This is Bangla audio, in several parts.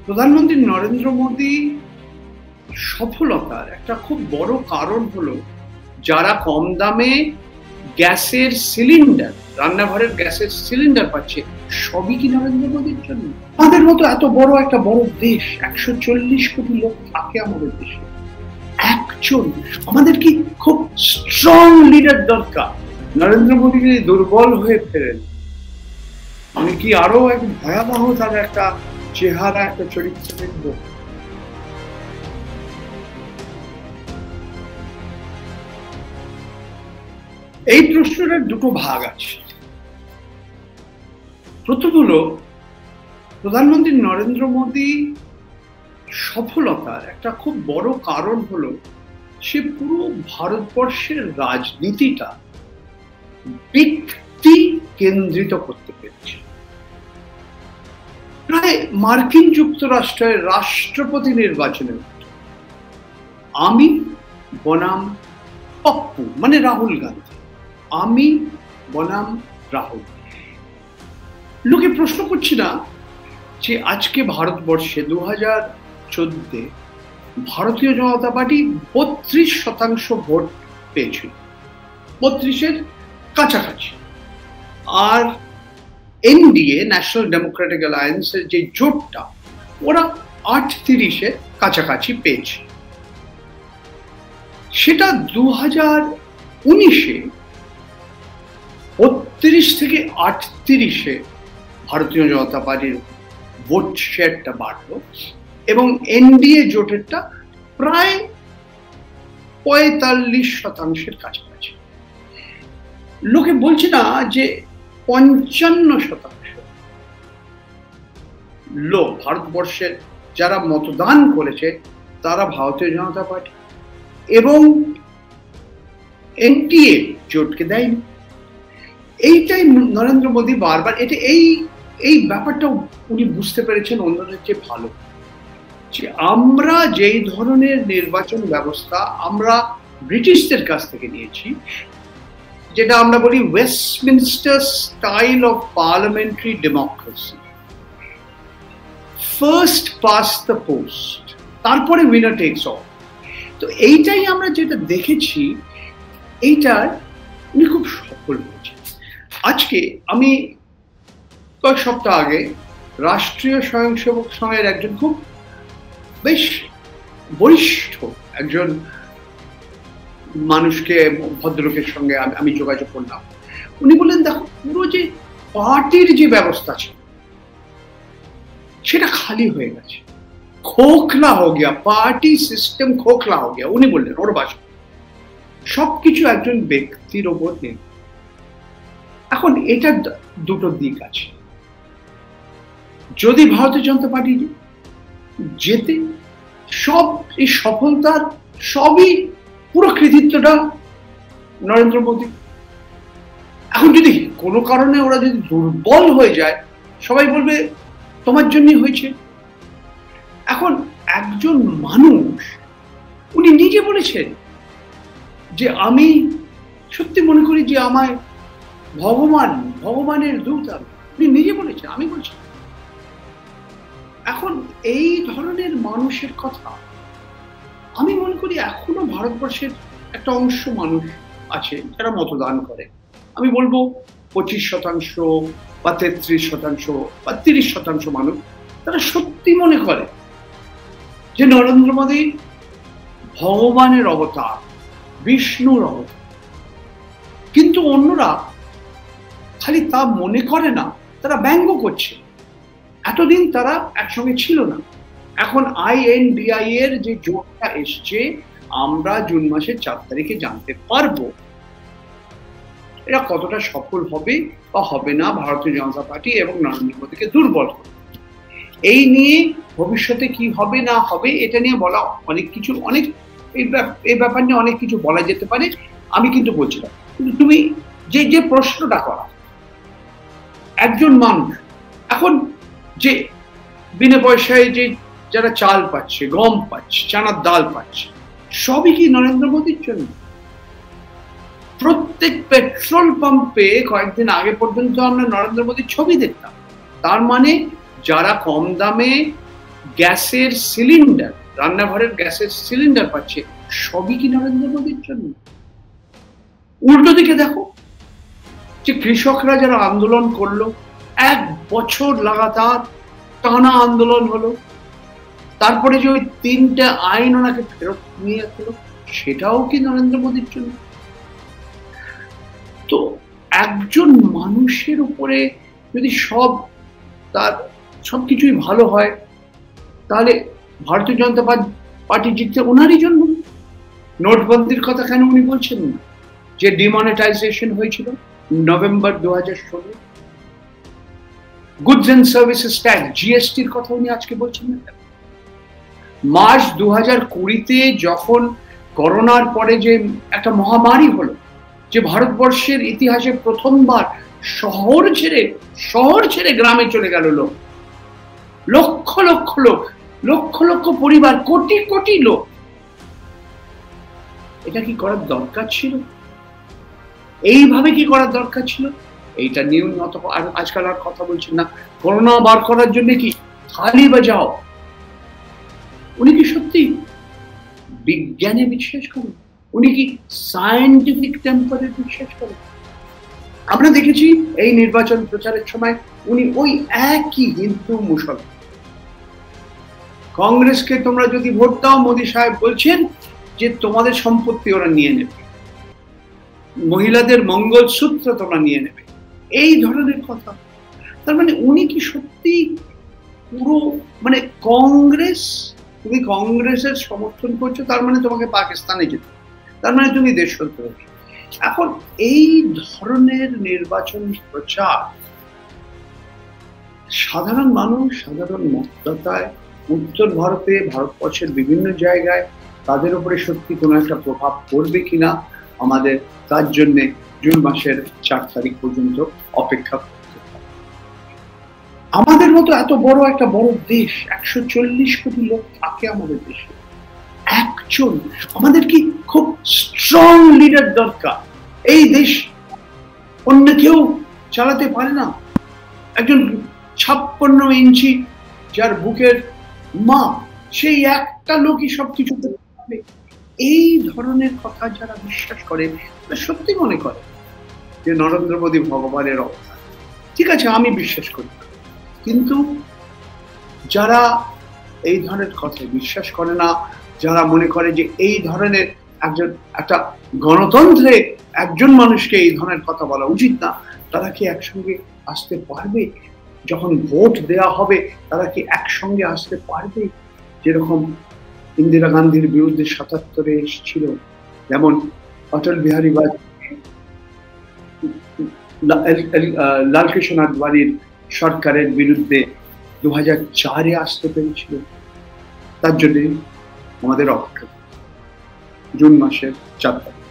প্রধানমন্ত্রী নরেন্দ্র মোদী সফলতার একটা খুব বড় কারণ হলো যারা কম দামে গ্যাসের সিলিন্ডার, রান্নাঘরের গ্যাসের সিলিন্ডার পাচ্ছে, সবই কি নরেন্দ্র মোদীর জন্য। আমাদের মতো এত বড় একটা বড় দেশ, 140 কোটি লোক থাকে আমাদের দেশে, একজন আমাদের কি খুব স্ট্রং লিডার দরকার। নরেন্দ্র মোদী যদি দুর্বল হয়ে ফেরেন, আমি কি আরো এক ভয়াবহ তার একটা চেহারা, একটা চরিত্র দেখবো। এই প্রশ্নটার দুটো ভাগ আছে। প্রথম হলো, প্রধানমন্ত্রী নরেন্দ্র মোদী সফলতার একটা খুব বড় কারণ হলো সে পুরো ভারতবর্ষের রাজনীতিটা ব্যক্তি কেন্দ্রিত করতে পেরেছে। প্রায় মার্কিন যুক্তরাষ্ট্রের রাষ্ট্রপতি নির্বাচনের আমি বনাম পপ্পু, মানে রাহুল গান্ধী, আমি বনাম রাহুল। লোকে প্রশ্ন করছি না যে আজকে ভারতবর্ষে 2014 ভারতীয় জনতা পার্টি 32% ভোট পেয়েছিল, 32-এর কাছাকাছি। আর এনডিএ, ন্যাশনাল ডেমোক্রেটিক অ্যালায়েন্সের যে জোটটা, ওরা 38-এর কাছাকাছি পেয়েছে। সেটা 2019-এ 32 থেকে 38-এ ভারতীয় জনতা পার্টির ভোট শেয়ারটা বাড়লো এবং এনডিএ জোটেরটা প্রায় 45%-এর কাছাকাছি। লোকে বলছে না যে 55% লোক ভারতবর্ষের যারা মতদান করেছে তারা ভারতীয় জনতা পার্টি এবং এনডিএ জোটকে দেয়নি। এইটাই নরেন্দ্র মোদী বারবার এই ব্যাপারটা উনি বুঝতে পেরেছেন অন্যদের চেয়ে ভালো, যে আমরা যেই ধরনের নির্বাচন ব্যবস্থা আমরা ব্রিটিশদের কাছ থেকে নিয়েছি, যেটা আমরা বলি Westminster style of parliamentary democracy, first pass the post, তারপরে উইনার টেকস অল। তো এইটাই আমরা যেটা দেখেছি, এইটার উনি খুব সফল হয়েছে। আজকে আমি কয়েক সপ্তাহ আগে রাষ্ট্রীয় স্বয়ংসেবক সংঘের একজন খুব বেশ বরিষ্ঠ একজন মানুষকে, ভদ্রলোকের সঙ্গে আমি যোগাযোগ করলাম। উনি বললেন, দেখো, পুরো যে পার্টির যে ব্যবস্থা ছিল সেটা খালি হয়ে গেছে, খোখলা হো গিয়া, পার্টি সিস্টেম খোখলা হো গিয়া। উনি বললেন ওর ভাষা, সবকিছু একজন ব্যক্তির ওপর নেই। এখন এটার দুটো দিক আছে। যদি ভারতীয় জনতা পার্টি যেতে, সব এই সফলতার সবই পুরো কৃতিত্বটা নরেন্দ্র মোদী। এখন যদি কোনো কারণে ওরা যদি দুর্বল হয়ে যায়, সবাই বলবে তোমার জন্যই হয়েছে। এখন একজন মানুষ, উনি নিজে বলেছেন যে আমি সত্যি মনে করি যে আমায় ভগবানের দূত, উনি নিজে বলেছেন, আমি বলছি। এখন এই ধরনের মানুষের কথা আমি মনে করি এখনো ভারতবর্ষের একটা অংশ মানুষ আছে যারা মতদান করে। আমি বলবো 25% বা 33% বা 30% মানুষ, তারা সত্যি মনে করে যে নরেন্দ্র মোদী ভগবানের অবতার, বিষ্ণুর অবতার। কিন্তু অন্যরা খালি তা মনে করে না, তারা ব্যঙ্গ করছে। এতদিন তারা একসঙ্গে ছিল না। এখন INDI এর যে জোটটা এসছে, আমরা জুন মাসের 4 তারিখে জানতে পারবো এরা কতটা সফল হবে বা হবে না ভারতীয় জনতা পার্টি এবং নরেন্দ্র মোদীকে দুর্বল করবে। এই নিয়ে ভবিষ্যতে কি হবে না হবে এটা নিয়ে বলা অনেক কিছু, এই ব্যাপার নিয়ে অনেক কিছু বলা যেতে পারে, আমি কিন্তু বলছি না। কিন্তু তুমি যে প্রশ্নটা করা, একজন মানুষ এখন যে বিনা পয়সায় যে যারা চাল পাচ্ছে, গম পাচ্ছে, চানার ডাল পাচ্ছে, সবই কি নরেন্দ্র মোদীর জন্য? প্রত্যেক পেট্রোল পাম্পে কয়েকদিন আগে পর্যন্ত আমরা নরেন্দ্র মোদীর ছবি দেখতাম। তার মানে যারা কম দামে গ্যাসের সিলিন্ডার, রান্নাঘরের গ্যাসের সিলিন্ডার পাচ্ছে, সবই কি নরেন্দ্র মোদীর জন্য? উল্টো দিকে দেখো, যে কৃষকরা যারা আন্দোলন করলো, 1 বছর লাগাতার টানা আন্দোলন হলো, তারপরে যে ওই 3টে আইন ওনাকে ফেরত নিয়ে আসলো, সেটাও কি নরেন্দ্র মোদীর জন্য? তো একজন মানুষের উপরে যদি তার সবকিছুই ভালো হয়, তাহলে ভারতীয় জনতা পার্টি জিততে ওনারই জন্য। নোটবন্দির কথা কেন উনি বলছেন না? যে ডিমনিটাইজেশন হয়েছিল November 2016, goods and services tax, জিএসটির কথা উনি আজকে বলছেন না? মার্চ 2020-তে যখন করোনার পরে যে একটা মহামারী হলো, যে ভারতবর্ষের ইতিহাসে প্রথমবার শহর ছেড়ে গ্রামে চলে গেল লোক, লক্ষ লক্ষ লোক, লক্ষ লক্ষ পরিবার, কোটি কোটি লোক, এটা কি করার দরকার ছিল? এইভাবে কি করার দরকার ছিল? এইটা নিয়ে আজকাল আর কথা বলছেন না। করোনা বার করার জন্য কি থালি বাজাও? উনি কি সত্যি বিজ্ঞানে বিশ্বাস করেন? উনি কি সায়েন্টিফিক টেম্পারে বিশ্বাস করেন? আমরা দেখেছি এই নির্বাচন প্রচারের সময় উনি ওই একই হিন্দু মুসলমান, কংগ্রেসকে তোমরা যদি ভোট দাও, মোদী সাহেব বলছেন যে তোমাদের সম্পত্তি ওরা নিয়ে নেবে, মহিলাদের মঙ্গলসূত্র তোমরা নিয়ে নেবে, এই ধরনের কথা। তার মানে উনি কি সত্যি পুরো মানে তুমি কংগ্রেসের সমর্থন করছো, তার মানে তোমাকে পাকিস্তানে যেতে, তার মানে তুমি দেশদ্রোহী। এখন এই ধরনের নির্বাচন প্রচার সাধারণ মানুষ, সাধারণ মতদাতায় উত্তর ভারতে, ভারতবর্ষের বিভিন্ন জায়গায় তাদের উপরে সত্যি কোনো একটা প্রভাব পড়বে কিনা আমাদের তার জন্য জুন মাসের 4 তারিখ পর্যন্ত অপেক্ষা করতে হবে। আমাদের মতো এত বড় একটা বড় দেশ, 140 কোটি লোক থাকে আমাদের দেশে, একজন আমাদের কি খুব স্ট্রং লিডার দরকার। এই দেশ অন্য কেউ চালাতে পারে না। একজন 56 ইঞ্চি যার বুকের মাপ, সেই একটা লোকই সবকিছু করতে পারবে। এই ধরনের কথা যারা বিশ্বাস করে, সত্যি মনে করে যে নরেন্দ্র মোদী ভগবানের অবতার, ঠিক আছে, আমি বিশ্বাস করি, কিন্তু যারা এই ধরনের কথায় বিশ্বাস করে না, যারা মনে করে যে এই ধরনের একটা গণতন্ত্রে একজন মানুষকে এই ধরনের কথা বলা উচিত না, তারা কি একসঙ্গে আসতে পারবে? যখন ভোট দেওয়া হবে তারা কি একসঙ্গে আসতে পারবে? যেরকম ইন্দিরা গান্ধীর বিরুদ্ধে 77-এ এসেছিল, যেমন অটল বিহারী বাজপেয়ী, লালকৃষ্ণ আদবানির সরকারের বিরুদ্ধে 2004-এ আসতে পেরেছিল। তার জন্য আমাদের অপেক্ষা জুন মাসের 4 তারিখ।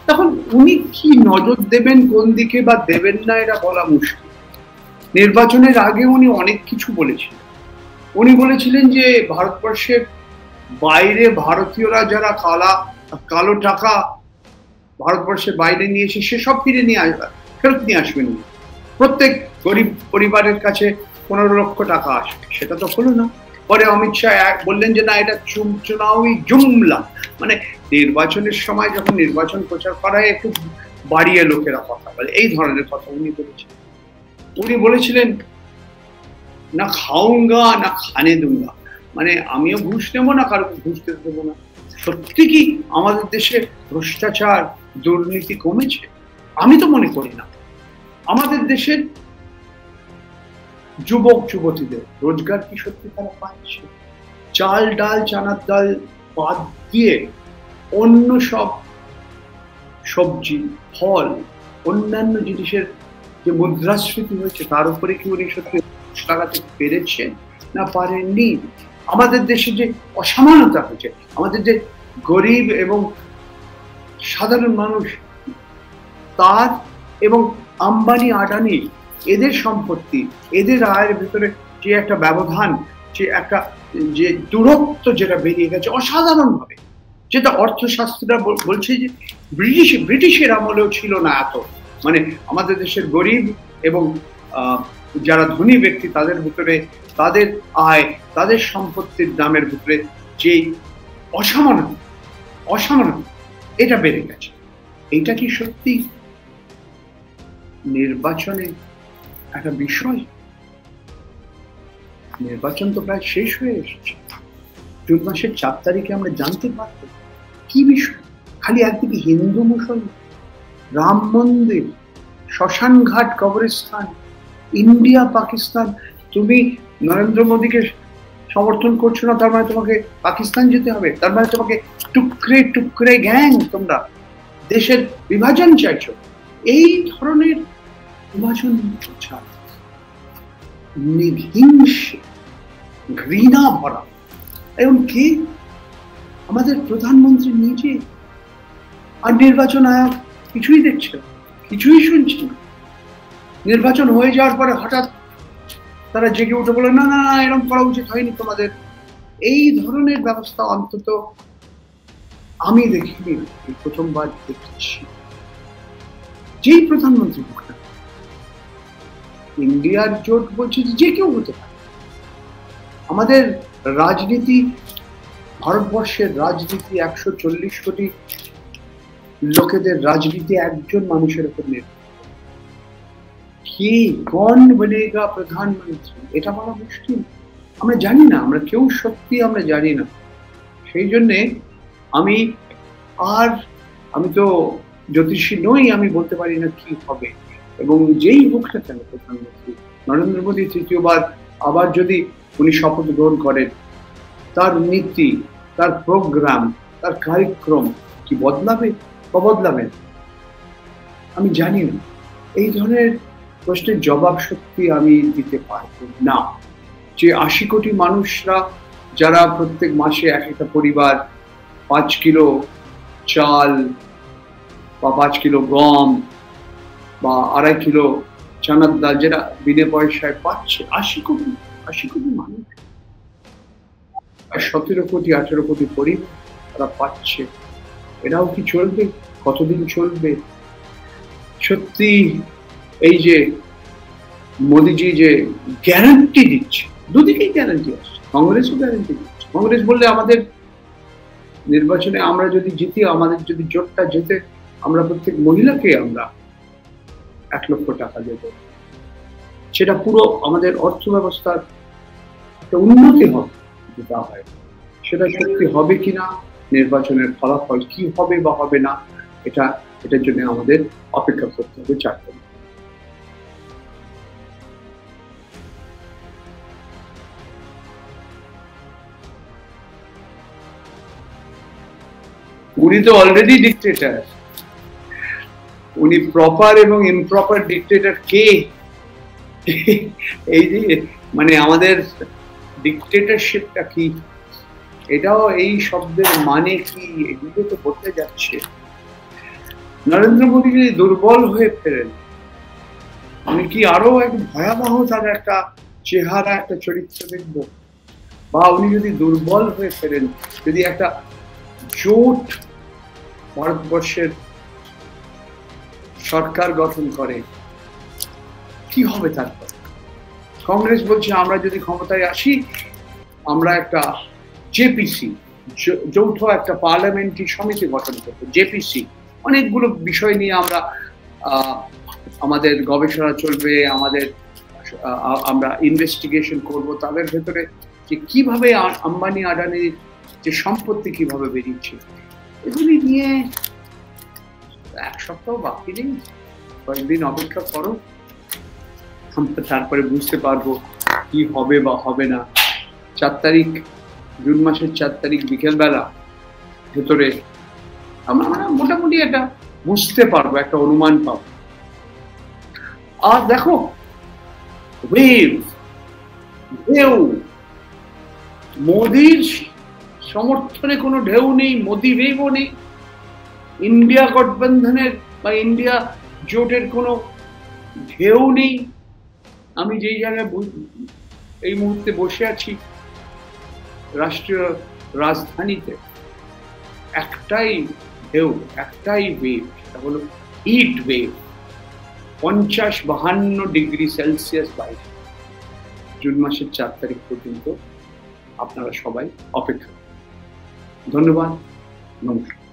তখন উনি কি নজর দেবেন কোন দিকে বা দেবেন না, এটা বলা মুশকিল। নির্বাচনের আগে উনি অনেক কিছু বলেছিলেন। উনি বলেছিলেন যে ভারতবর্ষের বাইরে ভারতীয়রা যারা কালো টাকা ভারতবর্ষের বাইরে নিয়ে এসে সেসব ফেরত নিয়ে আসবেন। প্রত্যেক গরিব পরিবারের কাছে 15 লক্ষ টাকা আসবে, সেটা তো হলো না। পরে অমিত শাহ বললেন যে না, এটা চুনাওই জুমলা, মানে নির্বাচনের সময় যখন নির্বাচন প্রচার করা হয় একটু বাড়িয়ে লোকেরা কথা বলে, এই ধরনের কথা উনি বলেছিলেন। উনি বলেছিলেন না খাউঙ্গা না খানে দুঙ্গা, মানে আমিও ঘুষ নেবো না, কারো ঘুষ দেবো না। সত্যি কি আমাদের দেশে ভ্রষ্টাচার দুর্নীতি কমেছে? আমি তো মনে করি না। আমাদের দেশের যুবক যুবতীদের রোজগার কি সত্যি তারা পাচ্ছে? চাল ডাল চানার ডাল বাদ দিয়ে অন্য সব সবজি, ফল, অন্যান্য জিনিসের যে মুদ্রাস্ফীতি হয়েছে তার উপরে কি উনি সত্যি লাগাতে পেরেছেন না পারেননি? আমাদের দেশে যে অসমানতা হয়েছে, আমাদের যে গরিব এবং সাধারণ মানুষ তার এবং আম্বানি আদানি এদের সম্পত্তি, এদের আয়ের ভিতরে যে একটা ব্যবধান, যে দূরত্ব যেটা বেরিয়ে গেছে অসাধারণ ভাবে, যেটা অর্থশাস্ত্রীরা বলছে যে ব্রিটিশের আমলেও ছিল না এত, মানে আমাদের দেশের গরিব এবং যারা ধনী ব্যক্তি তাদের ভিতরে তাদের আয়, তাদের সম্পত্তির দামের ভিতরে যে অসমানতা এটা বেড়ে গেছে। এটা কি সত্যি নির্বাচনে একটা বিষয়? নির্বাচন তো প্রায় শেষ হয়ে এসেছে, জুন মাসের 4 তারিখে আমরা জানতে পারবো কি বিষয়। খালি একদিকে হিন্দু মুসলমান, রাম মন্দির, শ্মশান ঘাট, কবরস্থান, ইন্ডিয়া পাকিস্তান। তুমি নরেন্দ্র মোদীকে সমর্থন করছো না, তার মানে তোমাকে পাকিস্তান যেতে হবে, তার মানে তোমাকে টুকরে টুকরে গ্যাং, তোমরা দেশের বিভাজন চাইছো। এই ধরনের বিভাজন নিহিংসে ঘৃণা ভরা, এবং কে? আমাদের প্রধানমন্ত্রী নিজে। আর নির্বাচন আয়োগ কিছুই দেখছে না, কিছুই শুনছে না। নির্বাচন হয়ে যাওয়ার পরে হঠাৎ তারা জেগে উঠে বলে না না না এরকম করা উচিত হয়নি তোমাদের। এই ধরনের ব্যবস্থা অন্তত আমি দেখিনি, এই প্রথমবার দেখছি। যেই প্রধানমন্ত্রী ইন্ডিয়ার জোট বলছে যে কেউ হতে পারে। আমাদের রাজনীতি, ভারতবর্ষের রাজনীতি 140 কোটি লোকেদের রাজনীতি একজন মানুষের উপর নির্ভর। কি কোন বলেগা প্রধানমন্ত্রী, এটা বলা মুশকিল। আমরা জানি না, আমরা কেউ সত্যি আমরা জানি না। সেই জন্যে আমি তো জ্যোতিষী নই, আমি বলতে পারি না কি হবে। এবং যেই হোক না কেন প্রধানমন্ত্রী নরেন্দ্র মোদী তৃতীয়বার আবার যদি উনি শপথ গ্রহণ করেন, তার নীতি, তার প্রোগ্রাম, তার কার্যক্রম কি বদলাবে বা বদলাবে আমি জানি না। এই ধরনের প্রশ্নের জবাব সত্যি আমি দিতে পারবো না। যে 80 কোটি মানুষরা যারা প্রত্যেক মাসে একটা পরিবার 5 কিলো চাল বা 5 কিলো গম বা 2.5 কিলো চানার ডাল যেটা বিনা পয়সায় পাচ্ছে, 80 কোটি মানুষ, 17 কোটি 18 কোটি পরিবার তারা পাচ্ছে। এরাও কি চলবে? কতদিন চলবে? সত্যি এই যে মোদিজি যে গ্যারান্টি দিচ্ছে, দুদিকেই গ্যারান্টি আসছে, কংগ্রেসও গ্যারান্টি দিচ্ছে। কংগ্রেস বললে আমাদের নির্বাচনে আমরা যদি জিতি, আমাদের যদি জোটটা যেতে, আমরা প্রত্যেক মহিলাকে আমরা 1 লক্ষ টাকা দেব। সেটা পুরো আমাদের অর্থ ব্যবস্থার একটা উন্নতি হবে যেটা হয়। সেটা সত্যি হবে কিনা, নির্বাচনের ফলাফল কি হবে বা হবে না, এটার জন্য আমাদের অপেক্ষা করতে হবে 4 দিন। উনি তো অলরেডি ডিক্টেটর। উনি প্রপার এবং ইমপ্রপার ডিক্টেটর কে? এই যে মানে আমাদের ডিক্টেটরশিপটা কি, এটাও এই শব্দের মানে কি, এগুলো তো বলতে যাচ্ছে। নরেন্দ্র মোদী যদি দুর্বল হয়ে ফেরেন, উনি কি আরো এক ভয়াবহ তার একটা চেহারা, একটা চরিত্র দেখবো? বা উনি যদি দুর্বল হয়ে ফেরেন, যদি একটা জোট ভারতবর্ষের সরকার গঠন করে, কি হবে তারপর? কংগ্রেস বলছে আমরা যদি ক্ষমতায় আসি, আমরা একটা জেপিসি, যৌথ একটা পার্লামেন্টারি সমিতি গঠন করবো। জেপিসি অনেকগুলো বিষয় নিয়ে আমাদের গবেষণা চলবে, আমরা ইনভেস্টিগেশন করব তাদের ভেতরে যে কিভাবে আম্বানি আদানির যে সম্পত্তি কিভাবে বেরিয়েছে, এগুলি নিয়ে 1 সপ্তাহ বাকি নেই, কয়েকদিন অপেক্ষা করো, আমরা তারপরে বুঝতে পারবো কি হবে বা হবে না। 4 তারিখ, জুন মাসের 4 তারিখ বিকেলবেলা ভেতরে আমরা মোটামুটি একটা বুঝতে পারবো, একটা অনুমান পাবো। আর দেখো ঢেউ, মোদির সমর্থনে কোনো ঢেউ নেই, মোদি ওয়েভও নেই, ইন্ডিয়া গঠবন্ধনের বা ইন্ডিয়া জোটের কোনো ঢেউ নেই। আমি যেই জায়গায় এই মুহূর্তে বসে আছি রাষ্ট্রীয় রাজধানীতে, একটাই ঢেউ, একটাই ওয়েভ, সেটা হলো হিট ওয়েভ। 50-52 ডিগ্রি সেলসিয়াস বাইরে জুন মাসের 4 তারিখ পর্যন্ত আপনারা সবাই অপেক্ষা। ধন্যবাদ, নমস্কার।